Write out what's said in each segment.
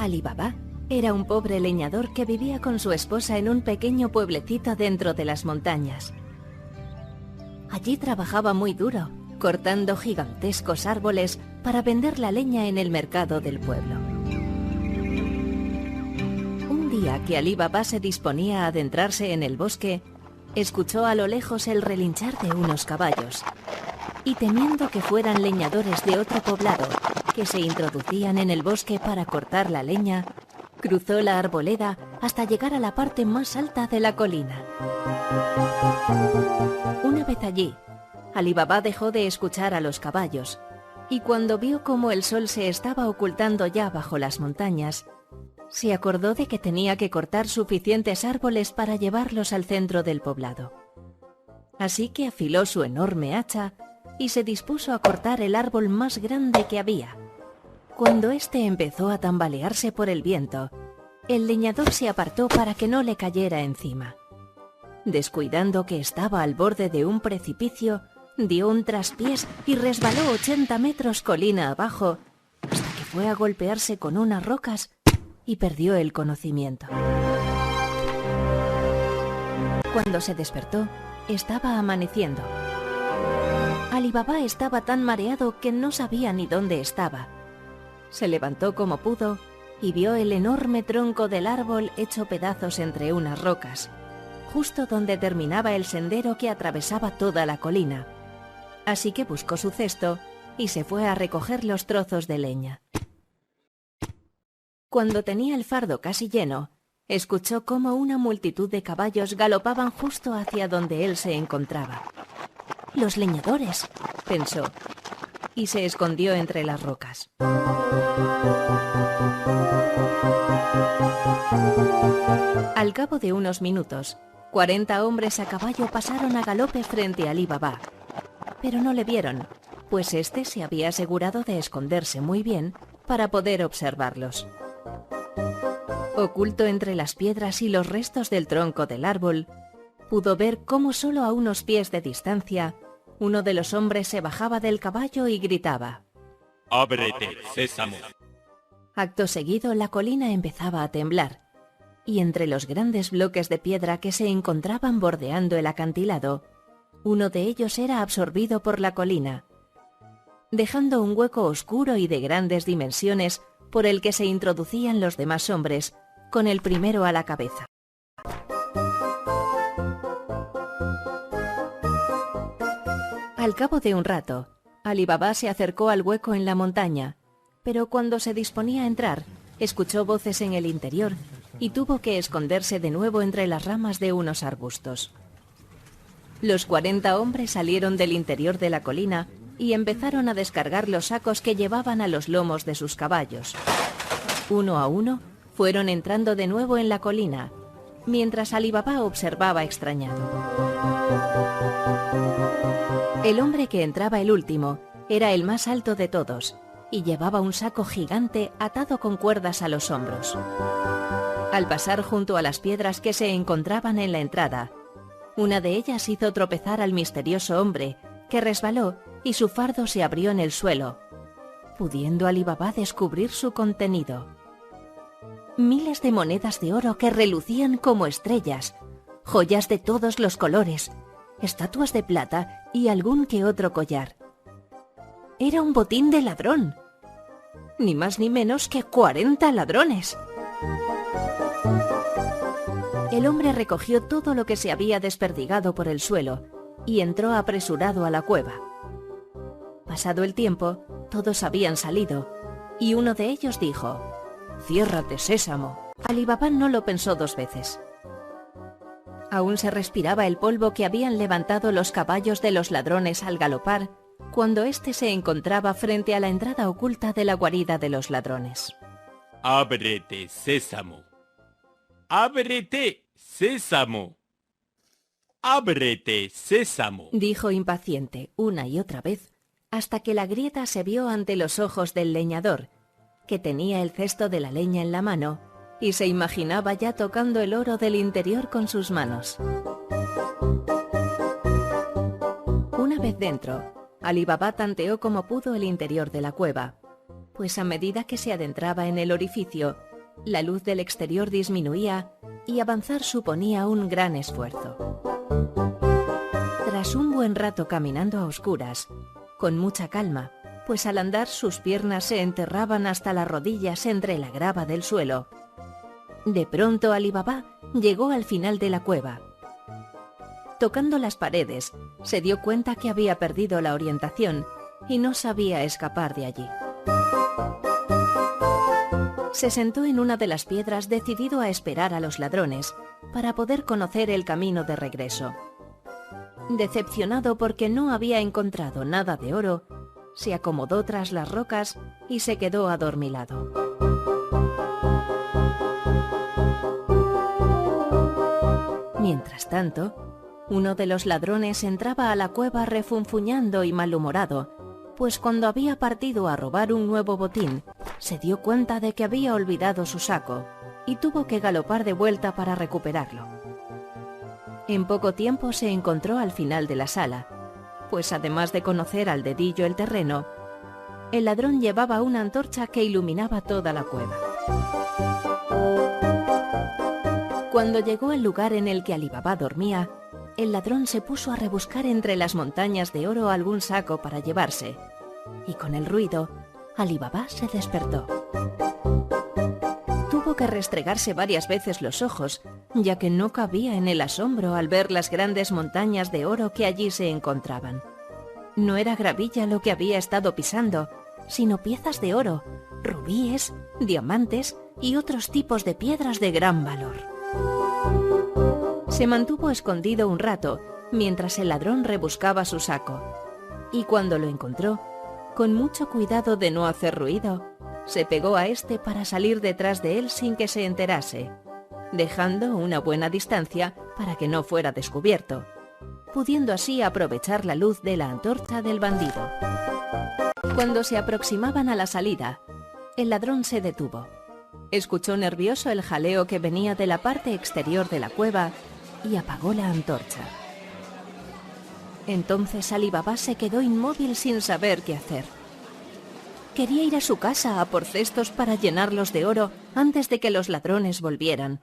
Ali Baba era un pobre leñador que vivía con su esposa en un pequeño pueblecito dentro de las montañas. Allí trabajaba muy duro, cortando gigantescos árboles para vender la leña en el mercado del pueblo. Un día que Ali Baba se disponía a adentrarse en el bosque, escuchó a lo lejos el relinchar de unos caballos, y temiendo que fueran leñadores de otro poblado que se introducían en el bosque para cortar la leña, cruzó la arboleda hasta llegar a la parte más alta de la colina. Una vez allí, Ali Baba dejó de escuchar a los caballos, y cuando vio cómo el sol se estaba ocultando ya bajo las montañas, se acordó de que tenía que cortar suficientes árboles para llevarlos al centro del poblado. Así que afiló su enorme hacha y se dispuso a cortar el árbol más grande que había. Cuando éste empezó a tambalearse por el viento, el leñador se apartó para que no le cayera encima. Descuidando que estaba al borde de un precipicio, dio un traspiés y resbaló 80 metros colina abajo, hasta que fue a golpearse con unas rocas y perdió el conocimiento. Cuando se despertó, estaba amaneciendo. Ali Baba estaba tan mareado que no sabía ni dónde estaba. Se levantó como pudo y vio el enorme tronco del árbol hecho pedazos entre unas rocas, justo donde terminaba el sendero que atravesaba toda la colina. Así que buscó su cesto y se fue a recoger los trozos de leña. Cuando tenía el fardo casi lleno, escuchó cómo una multitud de caballos galopaban justo hacia donde él se encontraba. «Los leñadores», pensó, y se escondió entre las rocas. Al cabo de unos minutos, 40 hombres a caballo pasaron a galope frente a Ali Baba, pero no le vieron, pues éste se había asegurado de esconderse muy bien para poder observarlos. Oculto entre las piedras y los restos del tronco del árbol, pudo ver cómo solo a unos pies de distancia, uno de los hombres se bajaba del caballo y gritaba: «¡Ábrete, sésamo!». Acto seguido, la colina empezaba a temblar, y entre los grandes bloques de piedra que se encontraban bordeando el acantilado, uno de ellos era absorbido por la colina, dejando un hueco oscuro y de grandes dimensiones por el que se introducían los demás hombres, con el primero a la cabeza. Al cabo de un rato, Ali Baba se acercó al hueco en la montaña, pero cuando se disponía a entrar, escuchó voces en el interior y tuvo que esconderse de nuevo entre las ramas de unos arbustos. Los 40 hombres salieron del interior de la colina y empezaron a descargar los sacos que llevaban a los lomos de sus caballos. Uno a uno fueron entrando de nuevo en la colina, mientras Ali Baba observaba extrañado. El hombre que entraba el último era el más alto de todos y llevaba un saco gigante atado con cuerdas a los hombros. Al pasar junto a las piedras que se encontraban en la entrada, una de ellas hizo tropezar al misterioso hombre, que resbaló y su fardo se abrió en el suelo, pudiendo Ali Baba descubrir su contenido. Miles de monedas de oro que relucían como estrellas, joyas de todos los colores, estatuas de plata y algún que otro collar. Era un botín de ladrón. Ni más ni menos que 40 ladrones. El hombre recogió todo lo que se había desperdigado por el suelo y entró apresurado a la cueva. Pasado el tiempo, todos habían salido, y uno de ellos dijo: «Ciérrate, sésamo». Ali Baba no lo pensó dos veces. Aún se respiraba el polvo que habían levantado los caballos de los ladrones al galopar, cuando éste se encontraba frente a la entrada oculta de la guarida de los ladrones. «Ábrete, sésamo. Ábrete, sésamo. Ábrete, sésamo», dijo impaciente una y otra vez, hasta que la grieta se vio ante los ojos del leñador, que tenía el cesto de la leña en la mano y se imaginaba ya tocando el oro del interior con sus manos. Una vez dentro, Ali Baba tanteó como pudo el interior de la cueva, pues a medida que se adentraba en el orificio, La luz del exterior disminuía y avanzar suponía un gran esfuerzo. Tras un buen rato caminando a oscuras, con mucha calma, pues al andar sus piernas se enterraban hasta las rodillas entre la grava del suelo, de pronto Ali Baba llegó al final de la cueva. Tocando las paredes, se dio cuenta que había perdido la orientación y no sabía escapar de allí. Se sentó en una de las piedras decidido a esperar a los ladrones para poder conocer el camino de regreso. Decepcionado porque no había encontrado nada de oro, se acomodó tras las rocas y se quedó adormilado. Mientras tanto, uno de los ladrones entraba a la cueva refunfuñando y malhumorado, pues cuando había partido a robar un nuevo botín, se dio cuenta de que había olvidado su saco y tuvo que galopar de vuelta para recuperarlo. En poco tiempo se encontró al final de la sala, pues además de conocer al dedillo el terreno, el ladrón llevaba una antorcha que iluminaba toda la cueva. Cuando llegó al lugar en el que Ali Baba dormía, el ladrón se puso a rebuscar entre las montañas de oro algún saco para llevarse, y con el ruido, Ali Baba se despertó. Tuvo que restregarse varias veces los ojos, ya que no cabía en el asombro al ver las grandes montañas de oro que allí se encontraban. No era gravilla lo que había estado pisando, sino piezas de oro, rubíes, diamantes y otros tipos de piedras de gran valor. Se mantuvo escondido un rato mientras el ladrón rebuscaba su saco, y cuando lo encontró, con mucho cuidado de no hacer ruido, se pegó a este para salir detrás de él sin que se enterase, dejando una buena distancia para que no fuera descubierto, pudiendo así aprovechar la luz de la antorcha del bandido. Cuando se aproximaban a la salida, el ladrón se detuvo. Escuchó nervioso el jaleo que venía de la parte exterior de la cueva y apagó la antorcha. Entonces Ali Baba se quedó inmóvil sin saber qué hacer. Quería ir a su casa a por cestos para llenarlos de oro antes de que los ladrones volvieran,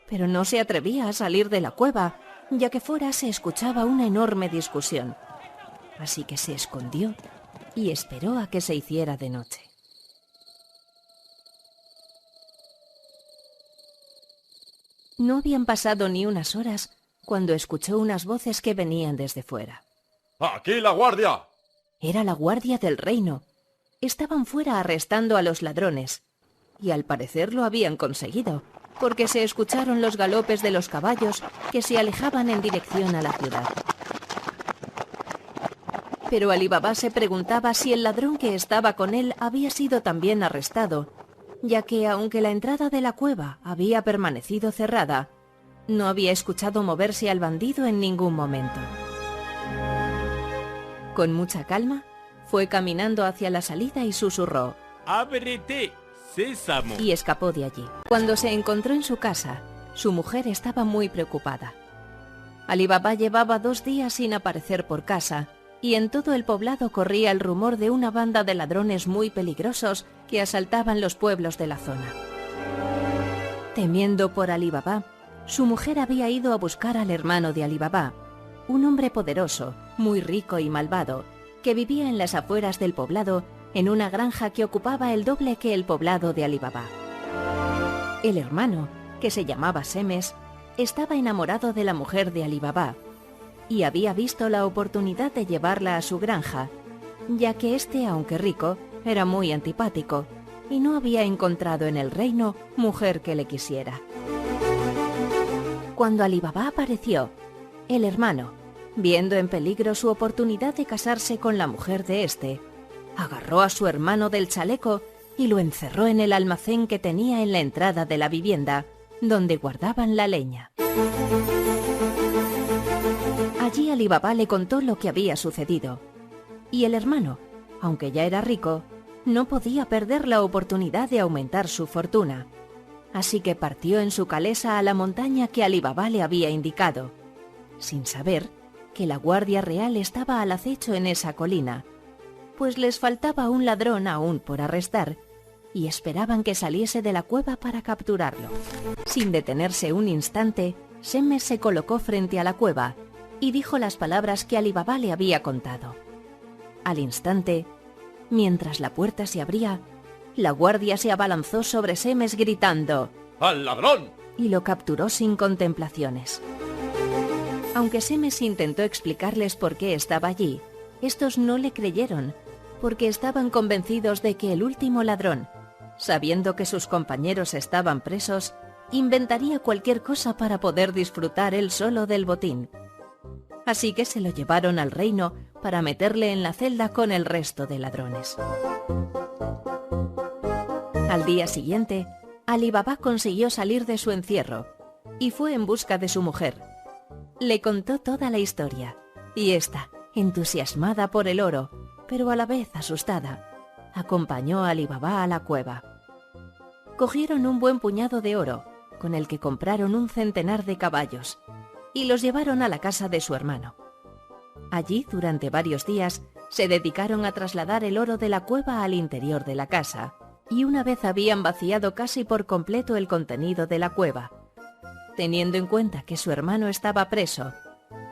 pero no se atrevía a salir de la cueva, ya que fuera se escuchaba una enorme discusión. Así que se escondió y esperó a que se hiciera de noche. No habían pasado ni unas horas cuando escuchó unas voces que venían desde fuera. ¡Aquí la guardia! Era la guardia del reino. Estaban fuera arrestando a los ladrones, y al parecer lo habían conseguido, porque se escucharon los galopes de los caballos que se alejaban en dirección a la ciudad. Pero Ali Baba se preguntaba si el ladrón que estaba con él había sido también arrestado, ya que aunque la entrada de la cueva había permanecido cerrada, no había escuchado moverse al bandido en ningún momento. Con mucha calma, fue caminando hacia la salida y susurró: ¡Ábrete, sésamo! Y escapó de allí. Cuando se encontró en su casa, su mujer estaba muy preocupada. Ali Baba llevaba 2 días sin aparecer por casa, y en todo el poblado corría el rumor de una banda de ladrones muy peligrosos que asaltaban los pueblos de la zona. Temiendo por Ali Baba, su mujer había ido a buscar al hermano de Ali Baba, un hombre poderoso, muy rico y malvado, que vivía en las afueras del poblado en una granja que ocupaba el doble que el poblado de Ali Baba. El hermano, que se llamaba Semes, estaba enamorado de la mujer de Ali Baba y había visto la oportunidad de llevarla a su granja, ya que éste, aunque rico, era muy antipático y no había encontrado en el reino mujer que le quisiera. Cuando Ali Baba apareció, el hermano, viendo en peligro su oportunidad de casarse con la mujer de éste, agarró a su hermano del chaleco y lo encerró en el almacén que tenía en la entrada de la vivienda, donde guardaban la leña. Allí Ali Baba le contó lo que había sucedido, y el hermano, aunque ya era rico, no podía perder la oportunidad de aumentar su fortuna, así que partió en su calesa a la montaña que Ali Baba le había indicado, sin saber que la Guardia Real estaba al acecho en esa colina, pues les faltaba un ladrón aún por arrestar, y esperaban que saliese de la cueva para capturarlo. Sin detenerse un instante, Semes se colocó frente a la cueva y dijo las palabras que Ali Baba le había contado. Al instante, mientras la puerta se abría, la guardia se abalanzó sobre Semes gritando ¡Al ladrón! y lo capturó sin contemplaciones. Aunque Semes intentó explicarles por qué estaba allí, estos no le creyeron, porque estaban convencidos de que el último ladrón, sabiendo que sus compañeros estaban presos, inventaría cualquier cosa para poder disfrutar él solo del botín. Así que se lo llevaron al reino para meterle en la celda con el resto de ladrones. Al día siguiente, Ali Baba consiguió salir de su encierro y fue en busca de su mujer. Le contó toda la historia y ésta, entusiasmada por el oro, pero a la vez asustada, acompañó a Ali Baba a la cueva. Cogieron un buen puñado de oro, con el que compraron un centenar de caballos, y los llevaron a la casa de su hermano. Allí, durante varios días, se dedicaron a trasladar el oro de la cueva al interior de la casa, y una vez habían vaciado casi por completo el contenido de la cueva, teniendo en cuenta que su hermano estaba preso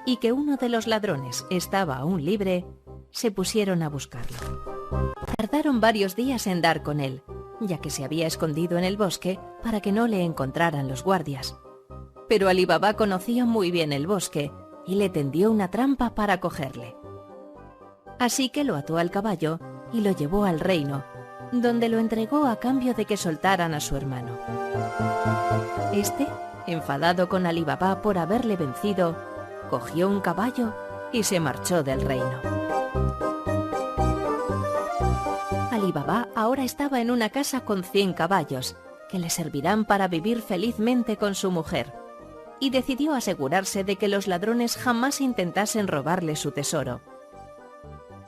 y que uno de los ladrones estaba aún libre, se pusieron a buscarlo. Tardaron varios días en dar con él, ya que se había escondido en el bosque para que no le encontraran los guardias. Pero Ali Baba conocía muy bien el bosque y le tendió una trampa para cogerle. Así que lo ató al caballo y lo llevó al reino, donde lo entregó a cambio de que soltaran a su hermano. Este, enfadado con Ali Baba por haberle vencido, cogió un caballo y se marchó del reino. Ali Baba ahora estaba en una casa con 100 caballos, que le servirán para vivir felizmente con su mujer, y decidió asegurarse de que los ladrones jamás intentasen robarle su tesoro.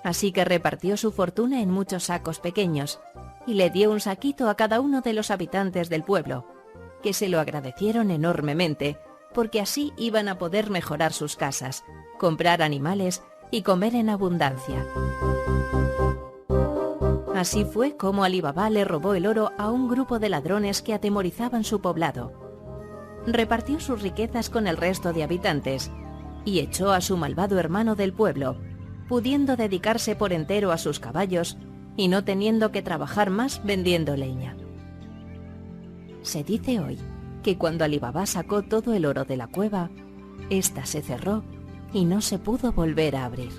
Así que repartió su fortuna en muchos sacos pequeños, y le dio un saquito a cada uno de los habitantes del pueblo, que se lo agradecieron enormemente, porque así iban a poder mejorar sus casas, comprar animales y comer en abundancia. Así fue como Ali Baba le robó el oro a un grupo de ladrones que atemorizaban su poblado. Repartió sus riquezas con el resto de habitantes y echó a su malvado hermano del pueblo, pudiendo dedicarse por entero a sus caballos y no teniendo que trabajar más vendiendo leña. Se dice hoy que cuando Ali Baba sacó todo el oro de la cueva, ésta se cerró y no se pudo volver a abrir.